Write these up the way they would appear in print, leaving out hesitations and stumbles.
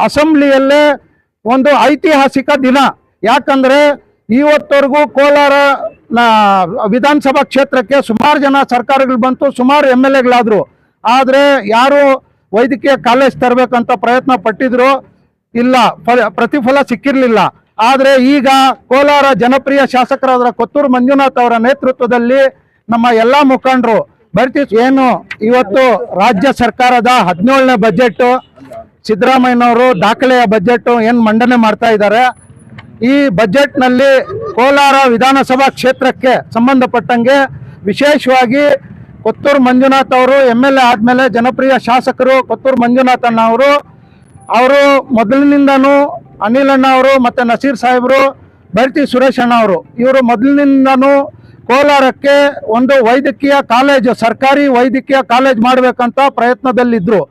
ಅಸೆಂಬ್ಲಿಯಲ್ಲೇ ಒಂದು ಐತಿಹಾಸಿಕ ದಿನ. ಯಾಕಂದ್ರೆ ಇವತ್ತವರೆಗೂ ಕೋಲಾರ ವಿಧಾನಸಭಾ ಕ್ಷೇತ್ರಕ್ಕೆ ಸುಮಾರು ಜನ ಸರ್ಕಾರಗಳು ಬಂತು, ಸುಮಾರು MLAಗಳಾದ್ರು. ಆದರೆ ಯಾರು ವೈದ್ಯಕೀಯ ಕಾಲೇಜ್ ತರಬೇಕಂತ ಪ್ರಯತ್ನ ಪಟ್ಟಿದ್ರು, ಇಲ್ಲ, ಪ್ರತಿಫಲ ಸಿಕ್ಕಿರಲಿಲ್ಲ. ಆದರೆ ಈಗ ಕೋಲಾರ ಜನಪ್ರಿಯ ಶಾಸಕರಾದ ಕೊತ್ತೂರು ಮಂಜುನಾಥ್ ಅವರ ನೇತೃತ್ವದಲ್ಲಿ ನಮ್ಮ ಎಲ್ಲ ಮುಖಂಡರು ಏನು ಇವತ್ತು ರಾಜ್ಯ ಸರ್ಕಾರದ 17ನೇ ಬಜೆಟ್ ಸಿದ್ದರಾಮಯ್ಯನವರು ದಾಖಲೆಯ ಬಜೆಟ್ ಏನು ಮಂಡನೆ ಮಾಡ್ತಾ ಇದ್ದಾರೆ. ಈ ಬಜೆಟ್ನಲ್ಲಿ ಕೋಲಾರ ವಿಧಾನಸಭಾ ಕ್ಷೇತ್ರಕ್ಕೆ ಸಂಬಂಧಪಟ್ಟಂಗೆ ವಿಶೇಷವಾಗಿ ಕೊತ್ತೂರು ಮಂಜುನಾಥ್ ಅವರು MLA ಆದಮೇಲೆ ಜನಪ್ರಿಯ ಶಾಸಕರು ಕೊತ್ತೂರು ಮಂಜುನಾಥ್ ಅವರು ಮೊದಲಿನಿಂದನೂ ಅನಿಲ್ ಅಣ್ಣ ಅವರು ಮತ್ತು ನಸೀರ್ ಸಾಹೇಬರು, ಬೈರತಿ ಸುರೇಶ್ ಅಣ್ಣ ಅವರು, ಇವರು ಮೊದಲಿನಿಂದನೂ ಕೋಲಾರಕ್ಕೆ ಒಂದು ವೈದ್ಯಕೀಯ ಕಾಲೇಜು, ಸರ್ಕಾರಿ ವೈದ್ಯಕೀಯ ಕಾಲೇಜ್ ಮಾಡಬೇಕಂತ ಪ್ರಯತ್ನದಲ್ಲಿದ್ದರು.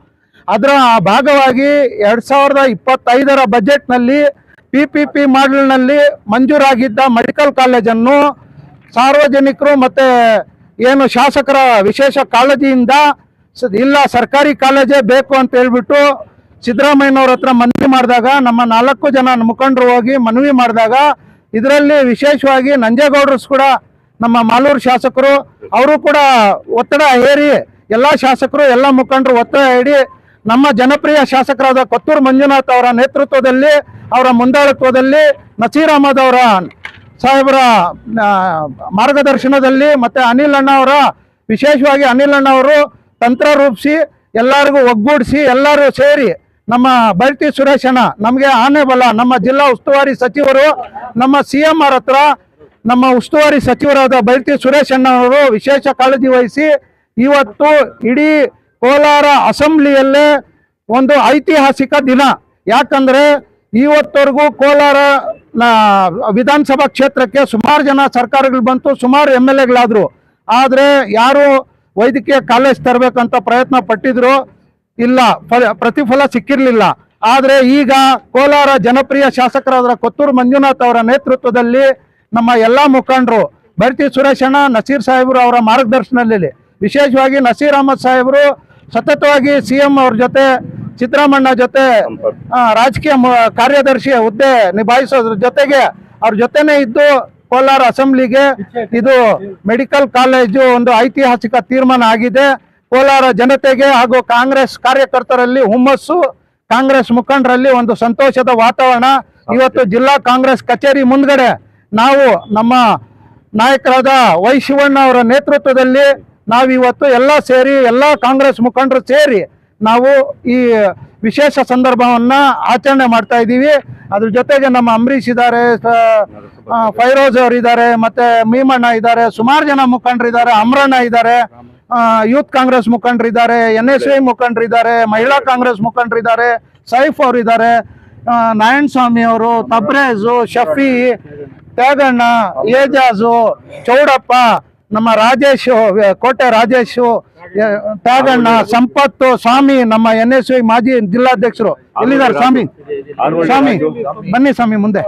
ಅದರ ಭಾಗವಾಗಿ 2025ರ ಬಜೆಟ್ನಲ್ಲಿ PPP ಮಾಡೆಲ್ನಲ್ಲಿ ಮಂಜೂರಾಗಿದ್ದ ಮೆಡಿಕಲ್ ಕಾಲೇಜನ್ನು ಸಾರ್ವಜನಿಕರು ಮತ್ತು ಏನು ಶಾಸಕರ ವಿಶೇಷ ಕಾಳಜಿಯಿಂದ ಇಲ್ಲ ಸರ್ಕಾರಿ ಕಾಲೇಜೇ ಬೇಕು ಅಂತ ಹೇಳ್ಬಿಟ್ಟು ಸಿದ್ದರಾಮಯ್ಯನವ್ರ ಹತ್ರ ಮನವಿ ಮಾಡಿದಾಗ, ನಮ್ಮ 4 ಜನ ಮುಖಂಡರು ಹೋಗಿ ಮನವಿ ಮಾಡಿದಾಗ, ಇದರಲ್ಲಿ ವಿಶೇಷವಾಗಿ ನಂಜೇಗೌಡರು ಕೂಡ ನಮ್ಮ ಮಾಲೂರು ಶಾಸಕರು ಅವರು ಕೂಡ ಒತ್ತಡ ಹೇರಿ ಎಲ್ಲ ಶಾಸಕರು ಎಲ್ಲ ಮುಖಂಡರು ಒತ್ತಡ ಹೇಳಿ ನಮ್ಮ ಜನಪ್ರಿಯ ಶಾಸಕರಾದ ಕೊತ್ತೂರು ಮಂಜುನಾಥ್ ಅವರ ನೇತೃತ್ವದಲ್ಲಿ, ಅವರ ಮುಂದಾಳತ್ವದಲ್ಲಿ, ನಸೀರ್ ಅಹಮದ್ ಅವರ ಸಾಹೇಬರ ಮಾರ್ಗದರ್ಶನದಲ್ಲಿ ಮತ್ತು ಅನಿಲ್ ಅಣ್ಣ ಅವರ ವಿಶೇಷವಾಗಿ ಅನಿಲ್ ಅಣ್ಣ ಅವರು ತಂತ್ರ ರೂಪಿಸಿ ಎಲ್ಲರಿಗೂ ಒಗ್ಗೂಡಿಸಿ ಎಲ್ಲರೂ ಸೇರಿ ನಮ್ಮ ಬೈರತಿ ಸುರೇಶ್ ಅಣ್ಣ ನಮಗೆ ಆನೆ ಬಲ, ನಮ್ಮ ಜಿಲ್ಲಾ ಉಸ್ತುವಾರಿ ಸಚಿವರು ನಮ್ಮ CM ಅವರ ಹತ್ರ ನಮ್ಮ ಉಸ್ತುವಾರಿ ಸಚಿವರಾದ ಬೈರತಿ ಸುರೇಶ್ ಅಣ್ಣ ಅವರು ವಿಶೇಷ ಕಾಳಜಿ ವಹಿಸಿ ಇವತ್ತು ಇಡೀ ಕೋಲಾರ ಅಸೆಂಬ್ಲಿಯಲ್ಲೇ ಒಂದು ಐತಿಹಾಸಿಕ ದಿನ. ಯಾಕಂದ್ರೆ ಇವತ್ತವರೆಗೂ ಕೋಲಾರ ವಿಧಾನಸಭಾ ಕ್ಷೇತ್ರಕ್ಕೆ ಸುಮಾರು ಜನ ಸರ್ಕಾರಗಳು ಬಂತು, ಸುಮಾರು MLAಗಳಾದ್ರು. ಆದರೆ ಯಾರು ವೈದ್ಯಕೀಯ ಕಾಲೇಜ್ ತರಬೇಕಂತ ಪ್ರಯತ್ನ ಪಟ್ಟಿದ್ರು, ಇಲ್ಲ, ಪ್ರತಿಫಲ ಸಿಕ್ಕಿರಲಿಲ್ಲ. ಆದರೆ ಈಗ ಕೋಲಾರ ಜನಪ್ರಿಯ ಶಾಸಕರಾದ ಕೊತ್ತೂರು ಮಂಜುನಾಥ್ ಅವರ ನೇತೃತ್ವದಲ್ಲಿ ನಮ್ಮ ಎಲ್ಲ ಮುಖಂಡರು ಬೈರತಿ ಸುರೇಶ್ ಅಣ್ಣ, ನಸೀರ್ ಸಾಹೇಬರು ಅವರ ಮಾರ್ಗದರ್ಶನದಲ್ಲಿ, ವಿಶೇಷವಾಗಿ ನಸೀರ್ ಅಹಮದ್ ಸಾಹೇಬರು ಸತತವಾಗಿ CM ಅವ್ರ ಜೊತೆ, ಸಿದ್ದರಾಮಣ್ಣ ಜೊತೆ ರಾಜಕೀಯ ಕಾರ್ಯದರ್ಶಿ ಹುದ್ದೆ ನಿಭಾಯಿಸೋದ್ರ ಜೊತೆಗೆ ಅವ್ರ ಜೊತೆನೇ ಇದ್ದು ಕೋಲಾರ ಅಸೆಂಬ್ಲಿಗೆ ಇದು ಮೆಡಿಕಲ್ ಕಾಲೇಜು ಒಂದು ಐತಿಹಾಸಿಕ ತೀರ್ಮಾನ ಆಗಿದೆ. ಕೋಲಾರ ಜನತೆಗೆ ಹಾಗೂ ಕಾಂಗ್ರೆಸ್ ಕಾರ್ಯಕರ್ತರಲ್ಲಿ ಹುಮ್ಮಸ್ಸು, ಕಾಂಗ್ರೆಸ್ ಮುಖಂಡರಲ್ಲಿ ಒಂದು ಸಂತೋಷದ ವಾತಾವರಣ. ಇವತ್ತು ಜಿಲ್ಲಾ ಕಾಂಗ್ರೆಸ್ ಕಚೇರಿ ಮುಂದ್ಗಡೆ ನಾವು ನಮ್ಮ ನಾಯಕರಾದ ವೈ ಶಿವಣ್ಣ ಅವರ ನೇತೃತ್ವದಲ್ಲಿ ನಾವಿವತ್ತು ಎಲ್ಲ ಸೇರಿ, ಎಲ್ಲ ಕಾಂಗ್ರೆಸ್ ಮುಖಂಡರು ಸೇರಿ ನಾವು ಈ ವಿಶೇಷ ಸಂದರ್ಭವನ್ನು ಆಚರಣೆ ಮಾಡ್ತಾ ಇದ್ದೀವಿ. ಅದ್ರ ಜೊತೆಗೆ ನಮ್ಮ ಅಂಬರೀಷ್ ಇದ್ದಾರೆ, ಫೈರೋಜ್ ಅವರು ಇದ್ದಾರೆ, ಮತ್ತೆ ಮೀಮಣ್ಣ ಇದ್ದಾರೆ, ಸುಮಾರು ಜನ ಮುಖಂಡರಿದ್ದಾರೆ, ಅಮ್ರಣ್ಣ ಇದ್ದಾರೆ, ಯೂತ್ ಕಾಂಗ್ರೆಸ್ ಮುಖಂಡರಿದ್ದಾರೆ, NSY ಮುಖಂಡರಿದ್ದಾರೆ, ಮಹಿಳಾ ಕಾಂಗ್ರೆಸ್ ಮುಖಂಡರಿದ್ದಾರೆ, ಸೈಫ್ ಅವರಿದ್ದಾರೆ, ನಾರಾಯಣ ಸ್ವಾಮಿ ಅವರು, ತಬ್ರೇಜು, ಶಫಿ, ತ್ಯಾಗಣ್ಣ, ಏಜಾಜು, ಚೌಡಪ್ಪ, ನಮ್ಮ ರಾಜೇಶ್, ಕೋಟೆ ರಾಜೇಶ್, ತ್ಯಾಗಣ್ಣ, ಸಂಪತ್ತು, ಸ್ವಾಮಿ, ನಮ್ಮ NSY ಮಾಜಿ ಜಿಲ್ಲಾಧ್ಯಕ್ಷರು ಎಲ್ಲಿದ್ದಾರೆ? ಸ್ವಾಮಿ ಬನ್ನಿ ಸ್ವಾಮಿ ಮುಂದೆ.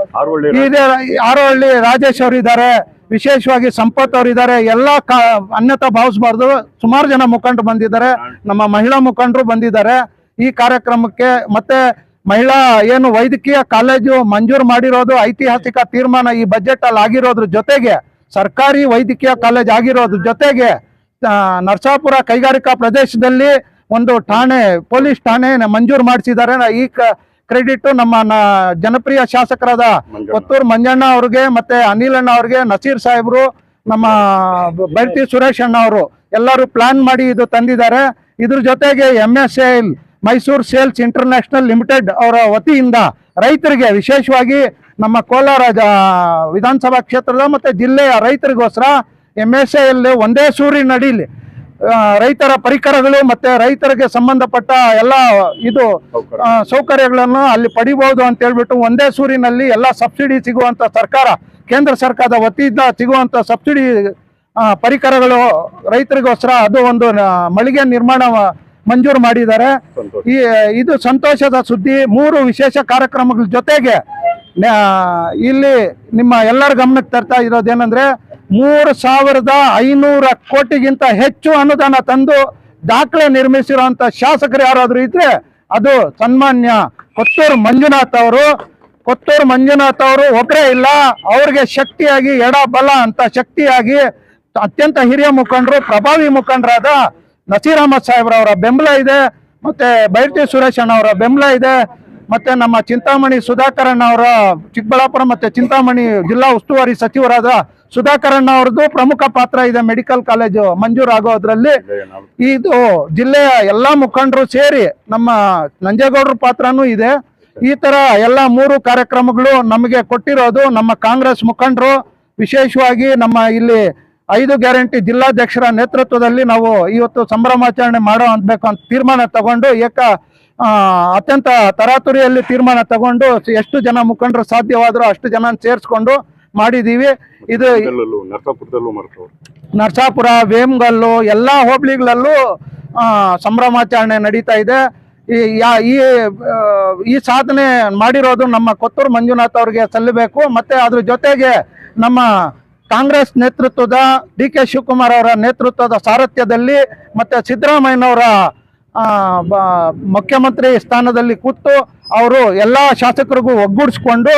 ಆರೋಹಳ್ಳಿ ರಾಜೇಶ್ ಅವರು ಇದ್ದಾರೆ, ವಿಶೇಷವಾಗಿ ಸಂಪತ್ ಅವರು ಇದ್ದಾರೆ. ಎಲ್ಲ ಅನ್ಯತಾ ಭಾವಿಸಬಾರ್ದು, ಸುಮಾರು ಜನ ಮುಖಂಡರು ಬಂದಿದ್ದಾರೆ, ನಮ್ಮ ಮಹಿಳಾ ಮುಖಂಡರು ಬಂದಿದ್ದಾರೆ ಈ ಕಾರ್ಯಕ್ರಮಕ್ಕೆ. ಮತ್ತೆ ಮಹಿಳಾ ಏನು ವೈದ್ಯಕೀಯ ಕಾಲೇಜು ಮಂಜೂರು ಮಾಡಿರೋದು ಐತಿಹಾಸಿಕ ತೀರ್ಮಾನ ಈ ಬಜೆಟ್ ಅಲ್ಲಿ ಆಗಿರೋದ್ರ ಜೊತೆಗೆ, ಸರ್ಕಾರಿ ವೈದ್ಯಕೀಯ ಕಾಲೇಜ್ ಆಗಿರೋದ್ರ ಜೊತೆಗೆ ನರಸಾಪುರ ಕೈಗಾರಿಕಾ ಪ್ರದೇಶದಲ್ಲಿ ಒಂದು ಠಾಣೆ, ಪೊಲೀಸ್ ಠಾಣೆ ಮಂಜೂರು ಮಾಡಿಸಿದ್ದಾರೆ. ಈ ಕ್ರೆಡಿಟ್ ನಮ್ಮ ಜನಪ್ರಿಯ ಶಾಸಕರಾದ ಕೊತ್ತೂರು ಮಂಜಣ್ಣ ಅವ್ರಿಗೆ, ಮತ್ತೆ ಅನಿಲ್ ಅಣ್ಣ ಅವ್ರಿಗೆ, ನಸೀರ್ ಸಾಹೇಬರು, ನಮ್ಮ ಬೈರತಿ ಸುರೇಶ್ ಅಣ್ಣ ಅವರು ಎಲ್ಲರೂ ಪ್ಲಾನ್ ಮಾಡಿ ಇದು ತಂದಿದ್ದಾರೆ. ಇದ್ರ ಜೊತೆಗೆ MSL Mysuru sales international limited ಅವರ ವತಿಯಿಂದ ರೈತರಿಗೆ, ವಿಶೇಷವಾಗಿ ನಮ್ಮ ಕೋಲಾರ ವಿಧಾನಸಭಾ ಕ್ಷೇತ್ರದ ಮತ್ತೆ ಜಿಲ್ಲೆಯ ರೈತರಿಗೋಸ್ಕರ MSL ಒಂದೇ ಸೂರಿನಡಿಲಿ ರೈತರ ಪರಿಕರಗಳು ಮತ್ತೆ ರೈತರಿಗೆ ಸಂಬಂಧಪಟ್ಟ ಎಲ್ಲ ಇದು ಸೌಕರ್ಯಗಳನ್ನು ಅಲ್ಲಿ ಪಡಿಬಹುದು ಅಂತ ಹೇಳ್ಬಿಟ್ಟು ಒಂದೇ ಸೂರಿನಲ್ಲಿ ಎಲ್ಲ ಸಬ್ಸಿಡಿ ಸಿಗುವಂತ ಸರ್ಕಾರ, ಕೇಂದ್ರ ಸರ್ಕಾರದ ವತಿಯಿಂದ ಸಿಗುವಂತ ಸಬ್ಸಿಡಿ ಪರಿಕರಗಳು ರೈತರಿಗೋಸ್ಕರ ಅದು ಒಂದು ಮಳಿಗೆ ನಿರ್ಮಾಣ ಮಂಜೂರು ಮಾಡಿದ್ದಾರೆ. ಇದು ಸಂತೋಷದ ಸುದ್ದಿ. 3 ವಿಶೇಷ ಕಾರ್ಯಕ್ರಮಗಳ ಜೊತೆಗೆ ಇಲ್ಲಿ ನಿಮ್ಮ ಎಲ್ಲರ ಗಮನಕ್ಕೆ ತರ್ತಾ ಇರೋದೇನೆಂದ್ರೆ 3,500 ಕೋಟಿಗಿಂತ ಹೆಚ್ಚು ಅನುದಾನ ತಂದು ದಾಖಲೆ ನಿರ್ಮಿಸಿರುವಂತ ಶಾಸಕರು ಯಾರಾದ್ರೂ ಇದ್ರೆ ಅದು ಸನ್ಮಾನ್ಯ ಕೊತ್ತೂರು ಮಂಜುನಾಥ್ ಅವರು. ಕೊತ್ತೂರು ಮಂಜುನಾಥ್ ಅವರು ಒಬ್ಬರೇ ಇಲ್ಲ, ಅವ್ರಿಗೆ ಶಕ್ತಿಯಾಗಿ ಎಡ ಬಲ ಅಂತ ಶಕ್ತಿಯಾಗಿ ಅತ್ಯಂತ ಹಿರಿಯ ಮುಖಂಡರು, ಪ್ರಭಾವಿ ಮುಖಂಡರಾದ ನಸೀರ್ ಅಹಮದ್ ಸಾಹೇಬ್ರವರ ಬೆಂಬಲ ಇದೆ, ಮತ್ತೆ ಬೈರತಿ ಸುರೇಶ್ ಅಣ್ಣ ಅವರ ಬೆಂಬಲ ಇದೆ, ಮತ್ತೆ ನಮ್ಮ ಚಿಂತಾಮಣಿ ಸುಧಾಕರಣ್ಣ ಅವರ ಚಿಕ್ಕಬಳ್ಳಾಪುರ ಮತ್ತೆ ಚಿಂತಾಮಣಿ ಜಿಲ್ಲಾ ಉಸ್ತುವಾರಿ ಸಚಿವರಾದ ಸುಧಾಕರಣ್ಣ ಅವ್ರದ್ದು ಪ್ರಮುಖ ಪಾತ್ರ ಇದೆ ಮೆಡಿಕಲ್ ಕಾಲೇಜು ಮಂಜೂರಾಗೋದ್ರಲ್ಲಿ. ಇದು ಜಿಲ್ಲೆಯ ಎಲ್ಲಾ ಮುಖಂಡರು ಸೇರಿ ನಮ್ಮ ನಂಜೇಗೌಡರ ಪಾತ್ರನೂ ಇದೆ. ಈ ತರ ಎಲ್ಲ 3 ಕಾರ್ಯಕ್ರಮಗಳು ನಮಗೆ ಕೊಟ್ಟಿರೋದು ನಮ್ಮ ಕಾಂಗ್ರೆಸ್ ಮುಖಂಡರು, ವಿಶೇಷವಾಗಿ ನಮ್ಮ ಇಲ್ಲಿ 5 ಗ್ಯಾರಂಟಿ ಜಿಲ್ಲಾಧ್ಯಕ್ಷರ ನೇತೃತ್ವದಲ್ಲಿ ನಾವು ಇವತ್ತು ಸಂಭ್ರಮಾಚರಣೆ ಮಾಡೋ ಅನ್ಬೇಕು ಅಂತ ತೀರ್ಮಾನ ತಗೊಂಡು ಅತ್ಯಂತ ತರಾತುರಿಯಲ್ಲಿ ತೀರ್ಮಾನ ತಗೊಂಡು ಎಷ್ಟು ಜನ ಮುಖಂಡರು ಸಾಧ್ಯವಾದರೂ ಅಷ್ಟು ಜನ ಸೇರಿಸ್ಕೊಂಡು ಮಾಡಿದೀವಿ. ಇದು ನರಸಾಪುರ, ವೇಮಗಲ್ಲು ಎಲ್ಲಾ ಹೋಬಳಿಗಳಲ್ಲೂ ಸಂಭ್ರಮಾಚರಣೆ ನಡೀತಾ ಇದೆ. ಈ ಸಾಧನೆ ಮಾಡಿರೋದು ನಮ್ಮ ಕೊತ್ತೂರು ಮಂಜುನಾಥ್ ಅವ್ರಿಗೆ ಸಲ್ಲಬೇಕು. ಮತ್ತೆ ಅದ್ರ ಜೊತೆಗೆ ನಮ್ಮ ಕಾಂಗ್ರೆಸ್ ನೇತೃತ್ವದ ಡಿ.ಕೆ. ಶಿವಕುಮಾರ್ ಅವರ ನೇತೃತ್ವದ ಸಾರಥ್ಯದಲ್ಲಿ ಮತ್ತೆ ಸಿದ್ದರಾಮಯ್ಯನವರ ಮುಖ್ಯಮಂತ್ರಿ ಸ್ಥಾನದಲ್ಲಿ ಕೂತು ಅವರು ಎಲ್ಲಾ ಶಾಸಕರಿಗೂ ಒಗ್ಗೂಡಿಸ್ಕೊಂಡು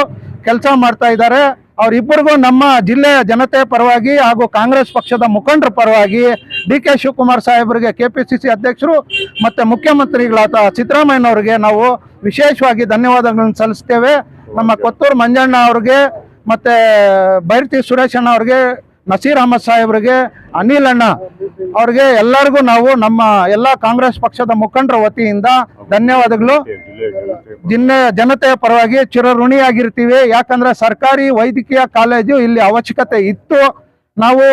ಕೆಲಸ ಮಾಡ್ತಾ ಇದ್ದಾರೆ. ಅವರಿಬ್ಬರಿಗೂ ನಮ್ಮ ಜಿಲ್ಲೆಯ ಜನತೆ ಪರವಾಗಿ ಹಾಗೂ ಕಾಂಗ್ರೆಸ್ ಪಕ್ಷದ ಮುಖಂಡರ ಪರವಾಗಿ ಡಿ.ಕೆ. ಶಿವಕುಮಾರ್ ಸಾಹೇಬರಿಗೆ, ಕೆಪಿಸಿಸಿ ಅಧ್ಯಕ್ಷರು ಮತ್ತೆ ಮುಖ್ಯಮಂತ್ರಿಗಳಾದ ಸಿದ್ದರಾಮಯ್ಯನವರಿಗೆ ನಾವು ವಿಶೇಷವಾಗಿ ಧನ್ಯವಾದಗಳನ್ನು ಸಲ್ಲಿಸ್ತೇವೆ. ನಮ್ಮ ಕೊತ್ತೂರು ಮಂಜಣ್ಣ ಅವ್ರಿಗೆ ಮತ್ತೆ ಬೈರತಿ ಸುರೇಶ್ ಅಣ್ಣ ಅವ್ರಿಗೆ, ನಸೀರ್ ಅಹಮದ್ ಸಾಹೇಬ್ರಿಗೆ, ಅನಿಲ್ ಅಣ್ಣ ಅವ್ರಿಗೆ ಎಲ್ಲರಿಗೂ ನಾವು ನಮ್ಮ ಎಲ್ಲ ಕಾಂಗ್ರೆಸ್ ಪಕ್ಷದ ಮುಖಂಡರ ವತಿಯಿಂದ ಧನ್ಯವಾದಗಳು. ಜನತೆಯ ಪರವಾಗಿ ಚಿರಋಣಿಯಾಗಿರ್ತೀವಿ. ಯಾಕಂದ್ರೆ ಸರ್ಕಾರಿ ವೈದ್ಯಕೀಯ ಕಾಲೇಜು ಇಲ್ಲಿ ಅವಶ್ಯಕತೆ ಇತ್ತು. ನಾವು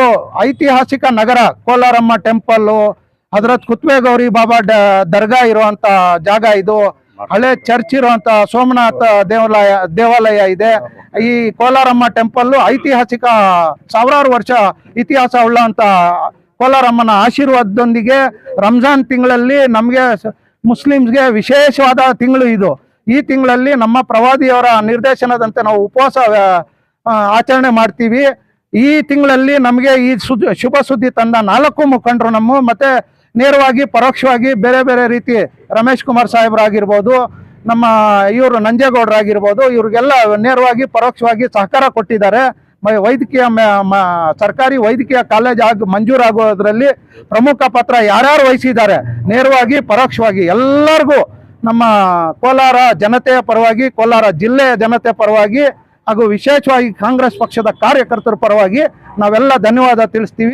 ಐತಿಹಾಸಿಕ ನಗರ ಕೋಲಾರಮ್ಮ ಟೆಂಪಲ್ಲು, ಹಜರತ್ ಕುತ್ಬೆ ಗೌರಿ ಬಾಬಾ ದರ್ಗಾ ಇರುವಂತ ಜಾಗ ಇದು. ಹಳೆ ಚರ್ಚ್ ಇರುವಂತ ಸೋಮನಾಥ ದೇವಾಲಯ ಇದೆ. ಈ ಕೋಲಾರಮ್ಮ ಟೆಂಪಲ್ ಐತಿಹಾಸಿಕ 1000 ವರ್ಷ ಇತಿಹಾಸ ಉಳ್ಳಂತ ಕೋಲಾರಮ್ಮನ ಆಶೀರ್ವಾದದೊಂದಿಗೆ ರಂಜಾನ್ ತಿಂಗಳಲ್ಲಿ ನಮಗೆ ಮುಸ್ಲಿಮ್ಸ್ಗೆ ವಿಶೇಷವಾದ ತಿಂಗಳು ಇದು. ಈ ತಿಂಗಳಲ್ಲಿ ನಮ್ಮ ಪ್ರವಾದಿಯವರ ನಿರ್ದೇಶನದಂತೆ ನಾವು ಉಪವಾಸ ಆಚರಣೆ ಮಾಡ್ತೀವಿ. ಈ ತಿಂಗಳಲ್ಲಿ ನಮಗೆ ಈ ಶುಭ ಸುದ್ದಿ ತಂದ 4 ಮುಖಂಡರು ನಮ್ಮ ಮತ್ತೆ ನೇರವಾಗಿ ಪರೋಕ್ಷವಾಗಿ ಬೇರೆ ಬೇರೆ ರೀತಿ ರಮೇಶ್ ಕುಮಾರ್ ಸಾಹೇಬ್ರಾಗಿರ್ಬೋದು, ನಮ್ಮ ಇವರು ನಂಜೇಗೌಡರಾಗಿರ್ಬೋದು, ಇವ್ರಿಗೆಲ್ಲ ನೇರವಾಗಿ ಪರೋಕ್ಷವಾಗಿ ಸಹಕಾರ ಕೊಟ್ಟಿದ್ದಾರೆ. ವೈದ್ಯಕೀಯ ಸರ್ಕಾರಿ ವೈದ್ಯಕೀಯ ಕಾಲೇಜ್ ಮಂಜೂರಾಗೋದ್ರಲ್ಲಿ ಪ್ರಮುಖ ಪಾತ್ರ ಯಾರ್ಯಾರು ವಹಿಸಿದ್ದಾರೆ, ನೇರವಾಗಿ ಪರೋಕ್ಷವಾಗಿ ಎಲ್ಲರಿಗೂ ನಮ್ಮ ಕೋಲಾರ ಜನತೆಯ ಪರವಾಗಿ, ಕೋಲಾರ ಜಿಲ್ಲೆಯ ಜನತೆಯ ಪರವಾಗಿ ಹಾಗೂ ವಿಶೇಷವಾಗಿ ಕಾಂಗ್ರೆಸ್ ಪಕ್ಷದ ಕಾರ್ಯಕರ್ತರ ಪರವಾಗಿ ನಾವೆಲ್ಲ ಧನ್ಯವಾದ ತಿಳಿಸ್ತೀವಿ.